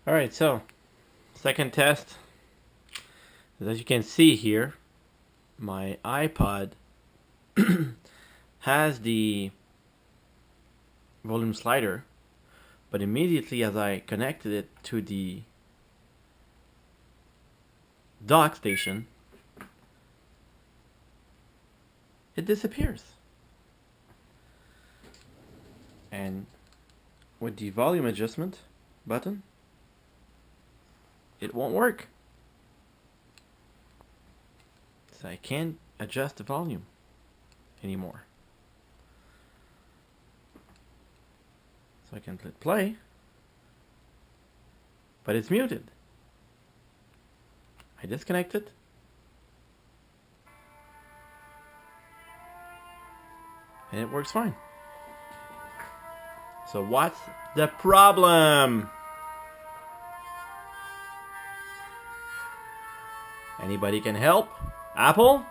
Alright, so second test. As you can see here, my iPod has the volume slider, but immediately as I connected it to the dock station, it disappears. And with the volume adjustment button, it won't work. So I can't adjust the volume anymore. So I can click play, but it's muted. I disconnect it. And it works fine. So what's the problem? Anybody can help? Apple?